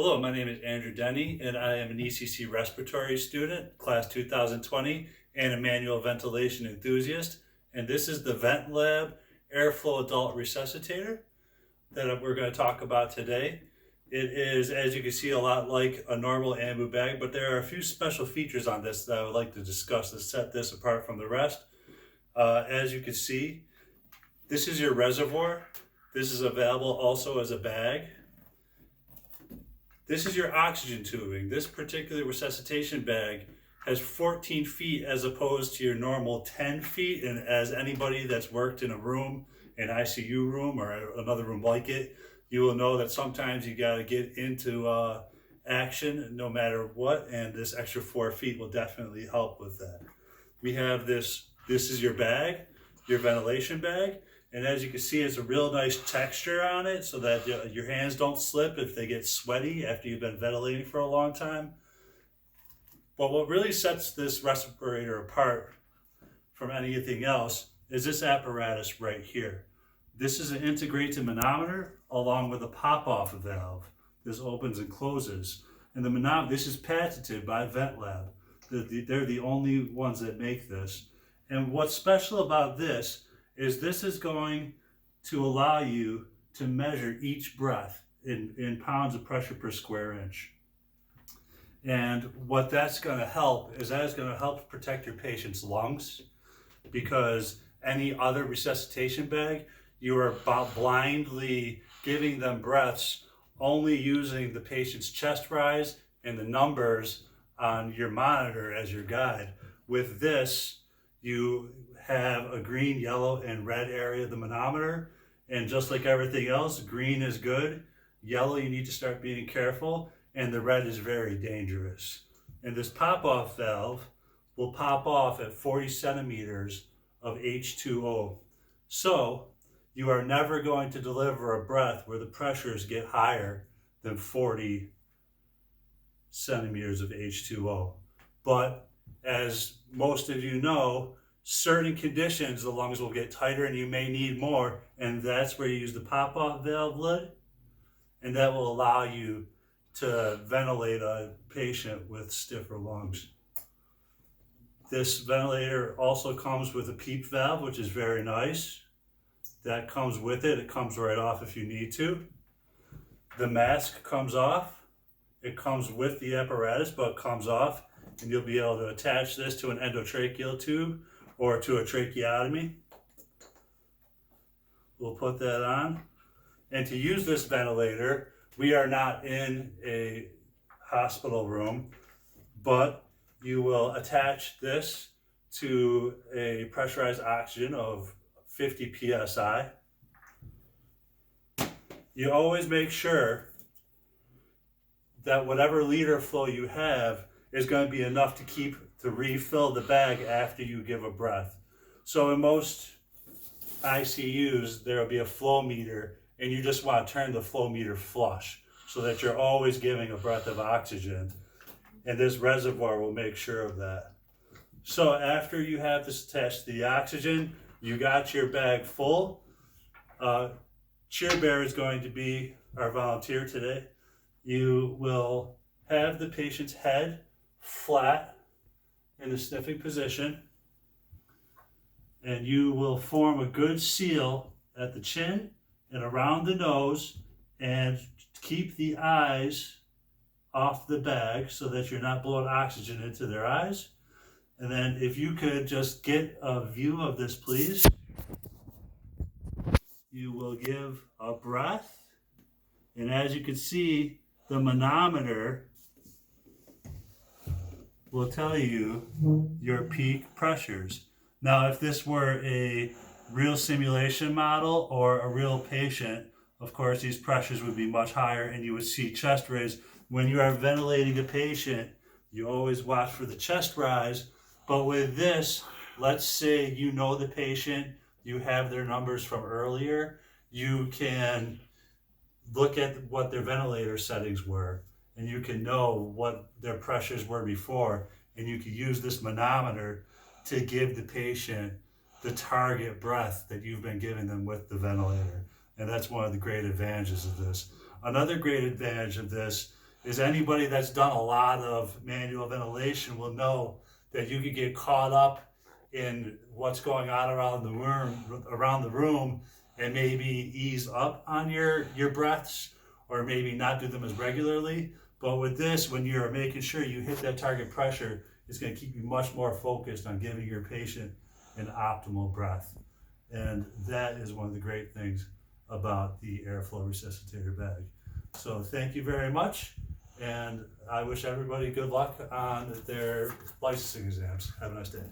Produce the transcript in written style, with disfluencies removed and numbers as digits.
Hello, my name is Andrew Denny, and I am an ECC respiratory student, class 2020, and a manual ventilation enthusiast. And this is the Vent Lab Airflow Adult Resuscitator that we're going to talk about today. It is, as you can see, a lot like a normal ambu bag, but there are a few special features on this that I would like to discuss to set this apart from the rest. As you can see, this is your reservoir. This is available also as a bag. This is your oxygen tubing. This particular resuscitation bag has 14 feet as opposed to your normal 10 feet. And as anybody that's worked in a room, an ICU room or another room like it, you will know that sometimes you got to get into action no matter what. And this extra 4 feet will definitely help with that. We have this is your bag, your ventilation bag. And as you can see, it's a real nice texture on it so that your hands don't slip if they get sweaty after you've been ventilating for a long time. But what really sets this respirator apart from anything else is this apparatus right here. This is an integrated manometer along with a pop-off valve. This opens and closes. And the manometer, this is patented by Vent Lab. They're the only ones that make this. And what's special about this is going to allow you to measure each breath in pounds of pressure per square inch. And what that's going to help is that is going to help protect your patient's lungs, because any other resuscitation bag, you are blindly giving them breaths only using the patient's chest rise and the numbers on your monitor as your guide. With this, you have a green, yellow, and red area of the manometer. And just like everything else, green is good, yellow you need to start being careful, and the red is very dangerous. And this pop-off valve will pop off at 40 centimeters of H2O. So you are never going to deliver a breath where the pressures get higher than 40 centimeters of H2O. But as most of you know, certain conditions, the lungs will get tighter and you may need more, and that's where you use the pop-off valve lid, and that will allow you to ventilate a patient with stiffer lungs. This ventilator also comes with a PEEP valve, which is very nice. That comes with it. It comes right off if you need to. The mask comes off. It comes with the apparatus, but it comes off, and you'll be able to attach this to an endotracheal tube or to a tracheotomy. We'll put that on. And to use this ventilator, we are not in a hospital room, but you will attach this to a pressurized oxygen of 50 psi. You always make sure that whatever liter flow you have is going to be enough to refill the bag after you give a breath. So in most ICUs, there will be a flow meter, and you just want to turn the flow meter flush so that you're always giving a breath of oxygen. And this reservoir will make sure of that. So after you have this attached to the oxygen, you got your bag full. Cheer Bear is going to be our volunteer today. You will have the patient's head flat in the sniffing position, and you will form a good seal at the chin and around the nose, and keep the eyes off the bag so that you're not blowing oxygen into their eyes. And then if you could just get a view of this, please. You will give a breath, and as you can see, the manometer will tell you your peak pressures. Now, if this were a real simulation model or a real patient, of course, these pressures would be much higher and you would see chest raise. When you are ventilating a patient, you always watch for the chest rise. But with this, let's say you know the patient, you have their numbers from earlier, you can look at what their ventilator settings were, and you can know what their pressures were before, and you can use this manometer to give the patient the target breath that you've been giving them with the ventilator. And that's one of the great advantages of this. Another great advantage of this is anybody that's done a lot of manual ventilation will know that you could get caught up in what's going on around the room, and maybe ease up on your breaths, or maybe not do them as regularly. But with this, when you're making sure you hit that target pressure, it's going to keep you much more focused on giving your patient an optimal breath. And that is one of the great things about the airflow resuscitator bag. So thank you very much, and I wish everybody good luck on their licensing exams. Have a nice day.